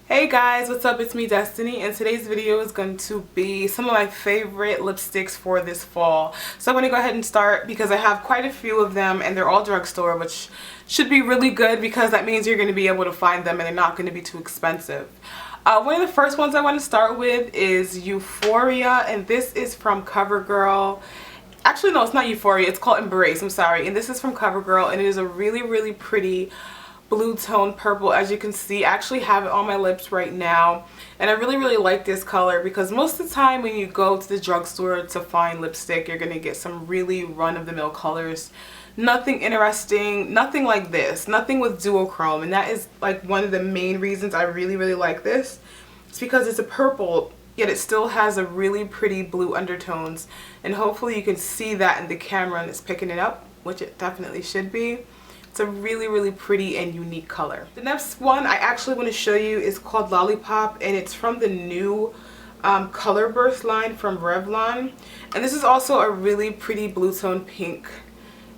Hey guys, what's up? It's me, Destiny, and today's video is going to be some of my favorite lipsticks for this fall. So I'm going to go ahead and start because I have quite a few of them and they're all drugstore, which should be really good because that means you're going to be able to find them and they're not going to be too expensive. One of the first ones I want to start with is Euphoria, and this is from CoverGirl. Actually, no, it's not Euphoria. It's called Embrace. I'm sorry. And this is from CoverGirl, and it is a really pretty blue tone purple. As you can see, I actually have it on my lips right now, and I really like this color because most of the time when you go to the drugstore to find lipstick, you're gonna get some really run-of-the-mill colors. Nothing interesting, nothing like this, nothing with duochrome, and that is like one of the main reasons I really like this. It's because it's a purple, yet it still has a really pretty blue undertones, and hopefully you can see that in the camera and it's picking it up, which it definitely should be. It's a really pretty and unique color. The next one I actually want to show you is called Lollipop, and it's from the new Color Burst line from Revlon. And this is also a really pretty blue tone pink,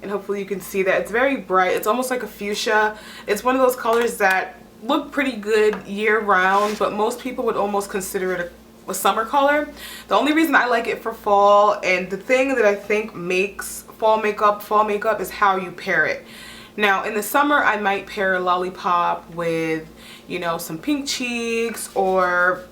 and hopefully you can see that. It's very bright. It's almost like a fuchsia. It's one of those colors that look pretty good year round, but most people would almost consider it a summer color. The only reason I like it for fall, and the thing that I think makes fall makeup is how you pair it. Now in the summer I might pair Lollipop with, you know, some pink cheeks or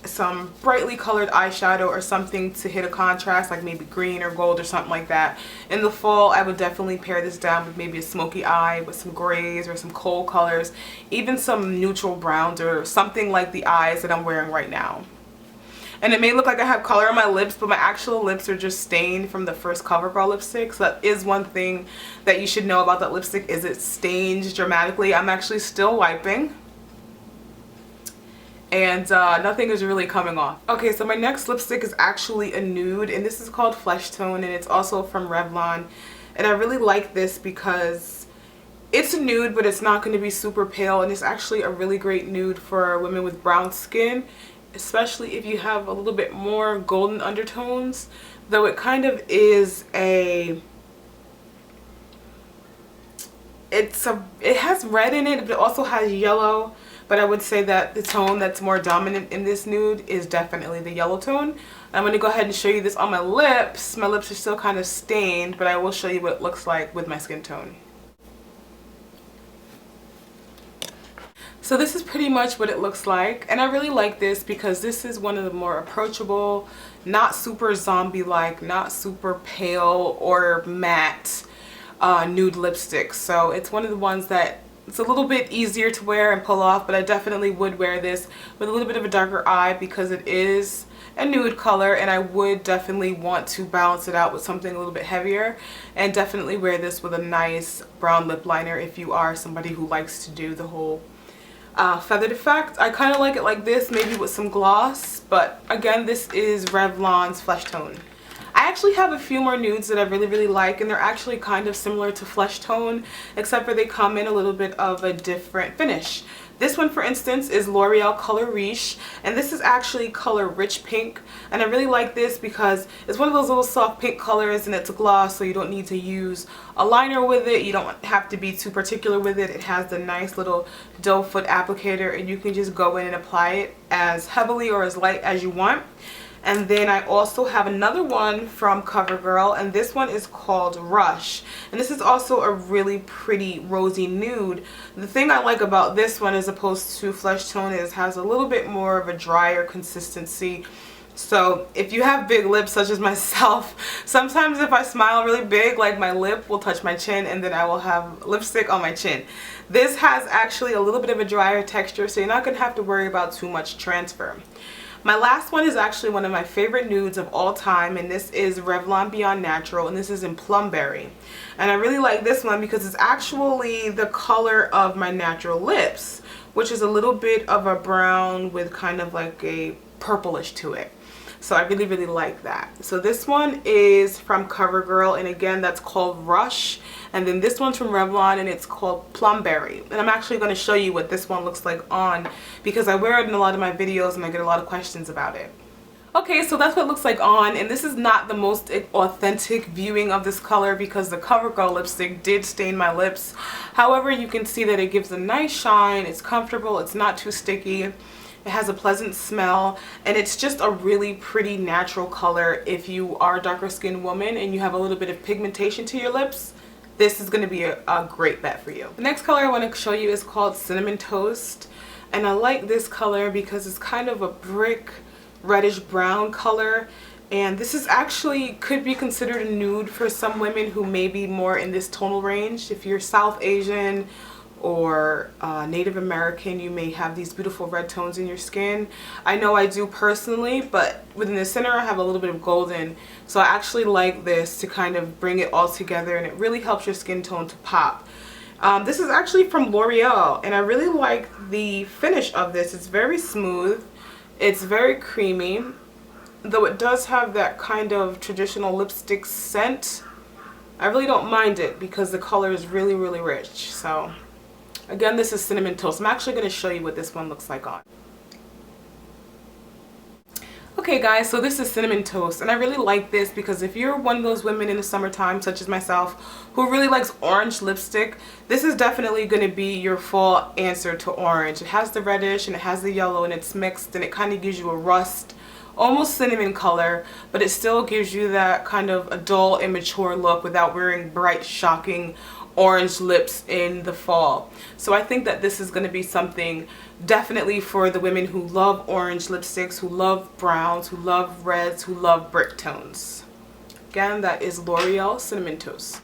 some brightly colored eyeshadow or something to hit a contrast, like maybe green or gold or something like that. In the fall I would definitely pair this down with maybe a smoky eye with some grays or some cold colors, even some neutral browns or something like the eyes that I'm wearing right now. And it may look like I have color on my lips, but my actual lips are just stained from the first CoverGirl lipstick. So that is one thing that you should know about that lipstick, is it stains dramatically. I'm actually still wiping, and nothing is really coming off. Okay, so my next lipstick is actually a nude, and this is called Fleshtone, and it's also from Revlon. And I really like this because it's a nude, but it's not going to be super pale, and it's actually a really great nude for women with brown skin, especially if you have a little bit more golden undertones, though it kind of is it has red in it, but it also has yellow. But I would say that the tone that's more dominant in this nude is definitely the yellow tone. I'm going to go ahead and show you this on my lips. My lips are still kind of stained, but I will show you what it looks like with my skin tone. So this is pretty much what it looks like, and I really like this because this is one of the more approachable, not super zombie-like, not super pale or matte nude lipsticks. So it's one of the ones that it's a little bit easier to wear and pull off, but I definitely would wear this with a little bit of a darker eye because it is a nude color, and I would definitely want to balance it out with something a little bit heavier, and definitely wear this with a nice brown lip liner if you are somebody who likes to do the whole feathered effect. I kind of like it like this, maybe with some gloss, but again, this is Revlon's Fleshtone. I actually have a few more nudes that I really like, and they're actually kind of similar to Fleshtone, except for they come in a little bit of a different finish. This one, for instance, is L'Oreal color Riche, and this is actually color Rich Pink, and I really like this because it's one of those little soft pink colors, and it's a gloss, so you don't need to use a liner with it. You don't have to be too particular with it. It has the nice little doe foot applicator, and you can just go in and apply it as heavily or as light as you want. And then I also have another one from CoverGirl, and this one is called Rush. And this is also a really pretty rosy nude. The thing I like about this one as opposed to Fleshtone is it has a little bit more of a drier consistency. So if you have big lips such as myself, sometimes if I smile really big, like my lip will touch my chin and then I will have lipstick on my chin. This has actually a little bit of a drier texture, so you're not going to have to worry about too much transfer. My last one is actually one of my favorite nudes of all time, and this is Revlon Beyond Natural, and this is in Plumberry. And I really like this one because it's actually the color of my natural lips, which is a little bit of a brown with kind of like a purplish to it. So I really like that. So this one is from CoverGirl, and again, that's called Rush. And then this one's from Revlon, and it's called Plumberry. And I'm actually going to show you what this one looks like on, because I wear it in a lot of my videos and I get a lot of questions about it. Okay, so that's what it looks like on, and this is not the most authentic viewing of this color because the CoverGirl lipstick did stain my lips. However, you can see that it gives a nice shine, it's comfortable, it's not too sticky. It has a pleasant smell, and it's just a really pretty natural color. If you are a darker skinned woman and you have a little bit of pigmentation to your lips, this is going to be a great bet for you. The next color I want to show you is called Cinnamon Toast, and I like this color because it's kind of a brick reddish brown color, and this is actually could be considered a nude for some women who may be more in this tonal range. If you're South Asian or Native American, you may have these beautiful red tones in your skin. I know I do personally, but within the center I have a little bit of golden, so I actually like this to kind of bring it all together, and it really helps your skin tone to pop. This is actually from L'Oreal, and I really like the finish of this. It's very smooth, it's very creamy, though it does have that kind of traditional lipstick scent. I really don't mind it because the color is really rich. So again, this is Cinnamon Toast. I'm actually going to show you what this one looks like on. Okay guys, so this is Cinnamon Toast, and I really like this because if you're one of those women in the summertime, such as myself, who really likes orange lipstick, this is definitely going to be your fall answer to orange. It has the reddish and it has the yellow, and it's mixed, and it kind of gives you a rust, almost cinnamon color, but it still gives you that kind of a dull, immature look without wearing bright, shocking orange lips in the fall. So I think that this is going to be something definitely for the women who love orange lipsticks, who love browns, who love reds, who love brick tones. Again, that is L'Oreal Cinnamon Toast.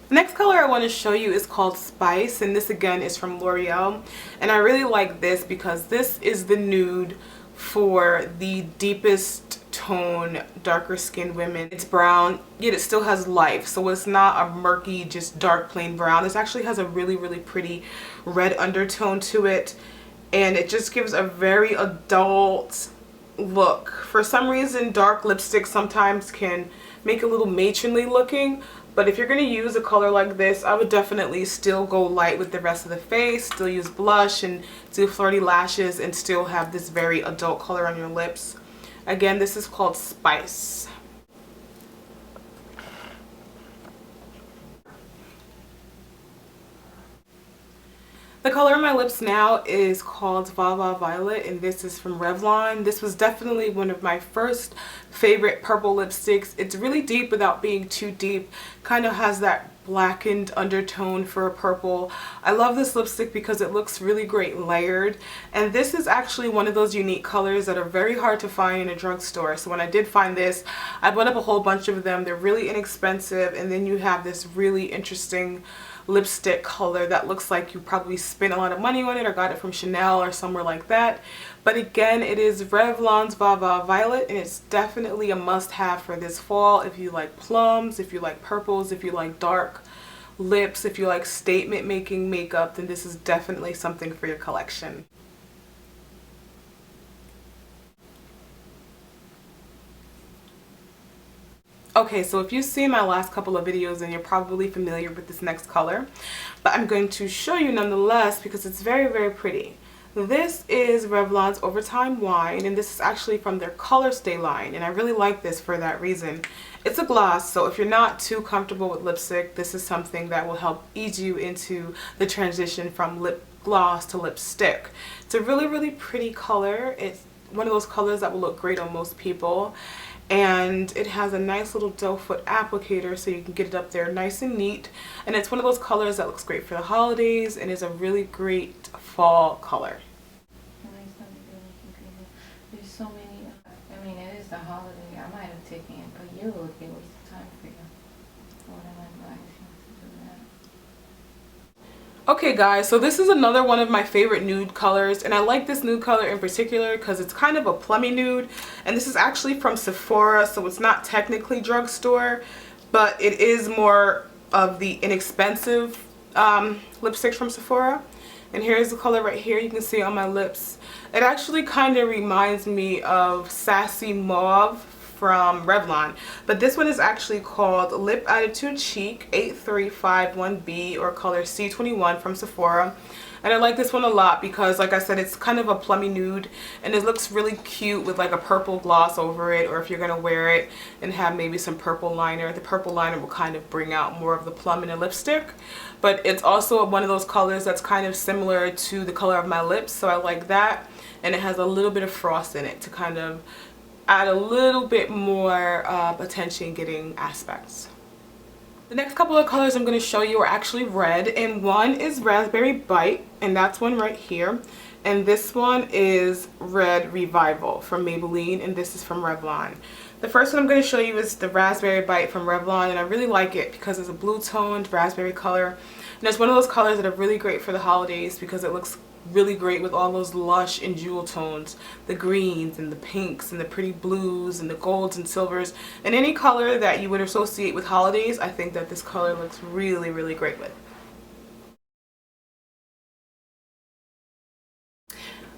The next color I want to show you is called Spice, and this again is from L'Oreal, and I really like this because this is the nude for the deepest tone, darker skinned women. It's brown, yet it still has life, so it's not a murky, just dark plain brown. This actually has a really pretty red undertone to it, and it just gives a very adult look. For some reason, dark lipstick sometimes can make a little matronly looking, but if you're going to use a color like this, I would definitely still go light with the rest of the face, still use blush and do flirty lashes, and still have this very adult color on your lips. Again, this is called Spice. The color on my lips now is called VaVa Violet, and this is from Revlon. This was definitely one of my first favorite purple lipsticks. It's really deep without being too deep. Kind of has that blackened undertone for a purple. I love this lipstick because it looks really great layered, and this is actually one of those unique colors that are very hard to find in a drugstore. So when I did find this, I bought up a whole bunch of them. They're really inexpensive, and then you have this really interesting lipstick color that looks like you probably spent a lot of money on it or got it from Chanel or somewhere like that. But again, it is Revlon's VaVa Violet, and it's definitely a must-have for this fall if you like plums, if you like purples, if you like dark lips, if you like statement making makeup, then this is definitely something for your collection. Okay, so if you've seen my last couple of videos, then you're probably familiar with this next color, but I'm going to show you nonetheless because it's very pretty. This is Revlon's Overtime Wine, and this is actually from their Color Stay line, and I really like this for that reason. It's a gloss, so if you're not too comfortable with lipstick, this is something that will help ease you into the transition from lip gloss to lipstick. It's a really pretty color. It's one of those colors that will look great on most people. And it has a nice little doe foot applicator so you can get it up there nice and neat, and it's one of those colors that looks great for the holidays and is a really great fall color. There's so many, I mean, it is the holiday. I might have taken it, but you would be a waste of time for you. What am I buying to do that? Okay guys, so this is another one of my favorite nude colors, and I like this nude color in particular because it's kind of a plummy nude, and this is actually from Sephora, so it's not technically drugstore, but it is more of the inexpensive lipsticks from Sephora. And here's the color right here. You can see it on my lips. It actually kind of reminds me of Sassy Mauve from Revlon, but this one is actually called Lip Attitude Chic 8351B or color C21 from Sephora. And I like this one a lot because, like I said, it's kind of a plummy nude and it looks really cute with like a purple gloss over it, or if you're going to wear it and have maybe some purple liner, the purple liner will kind of bring out more of the plum in the lipstick. But it's also one of those colors that's kind of similar to the color of my lips, so I like that. And it has a little bit of frost in it to kind of add a little bit more attention getting aspects. The next couple of colors I'm going to show you are actually red, and one is Raspberry Bite, and that's one right here. And this one is Red Revival from Maybelline, and this is from Revlon. The first one I'm going to show you is the Raspberry Bite from Revlon, and I really like it because it's a blue toned raspberry color. And it's one of those colors that are really great for the holidays because it looks really great with all those lush and jewel tones, the greens and the pinks and the pretty blues and the golds and silvers, and any color that you would associate with holidays. I think that this color looks really, really great with.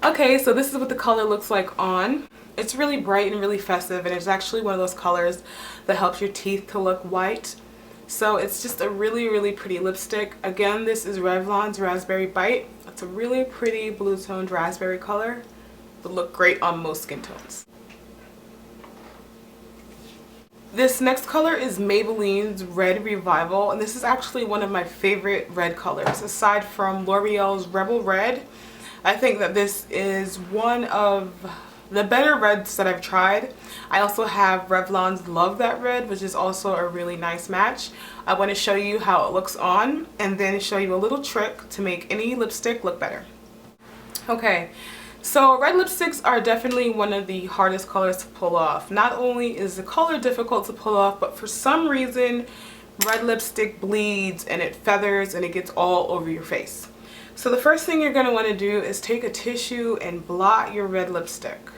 Okay, so this is what the color looks like on. It's really bright and really festive, and it's actually one of those colors that helps your teeth to look white. So it's just a really, really pretty lipstick. Again, this is Revlon's Raspberry Bite. It's a really pretty blue toned raspberry color. Would look great on most skin tones. This next color is Maybelline's Red Revival, and this is actually one of my favorite red colors. Aside from L'Oreal's Rebel Red, I think that this is one of the better reds that I've tried. I also have Revlon's Love That Red, which is also a really nice match. I want to show you how it looks on and then show you a little trick to make any lipstick look better. Okay, so red lipsticks are definitely one of the hardest colors to pull off. Not only is the color difficult to pull off, but for some reason red lipstick bleeds and it feathers and it gets all over your face. So the first thing you're going to want to do is take a tissue and blot your red lipstick.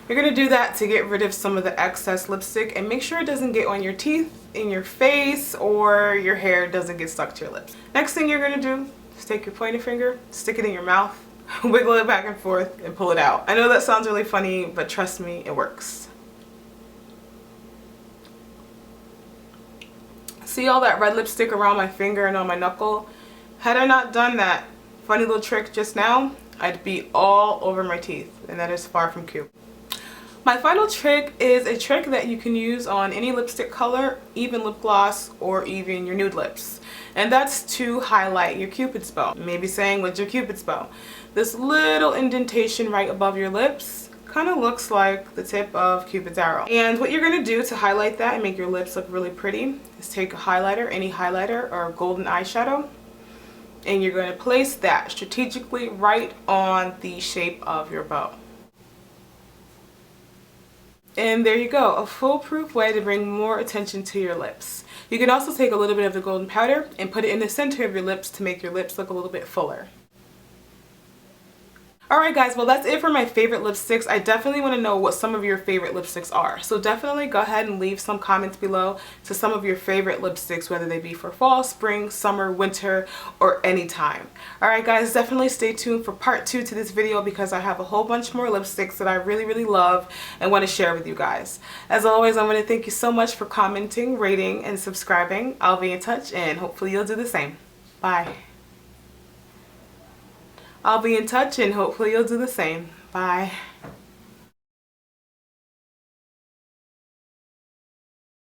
You're going to do that to get rid of some of the excess lipstick and make sure it doesn't get on your teeth, in your face, or your hair doesn't get stuck to your lips. Next thing you're going to do is take your pointer finger, stick it in your mouth, wiggle it back and forth, and pull it out. I know that sounds really funny, but trust me, it works. See all that red lipstick around my finger and on my knuckle? Had I not done that funny little trick just now, I'd be all over my teeth, and that is far from cute. My final trick is a trick that you can use on any lipstick color, even lip gloss, or even your nude lips. And that's to highlight your Cupid's bow. You may be saying, what's your Cupid's bow? This little indentation right above your lips kind of looks like the tip of Cupid's arrow. And what you're going to do to highlight that and make your lips look really pretty is take a highlighter, any highlighter or golden eyeshadow, and you're going to place that strategically right on the shape of your bow. And there you go, a foolproof way to bring more attention to your lips. You can also take a little bit of the golden powder and put it in the center of your lips to make your lips look a little bit fuller. Alright guys, well that's it for my favorite lipsticks. I definitely want to know what some of your favorite lipsticks are. So definitely go ahead and leave some comments below to some of your favorite lipsticks, whether they be for fall, spring, summer, winter, or any time. Alright guys, definitely stay tuned for part 2 to this video because I have a whole bunch more lipsticks that I really, really love and want to share with you guys. As always, I want to thank you so much for commenting, rating, and subscribing. I'll be in touch and hopefully you'll do the same. Bye. I'll be in touch and hopefully you'll do the same. Bye.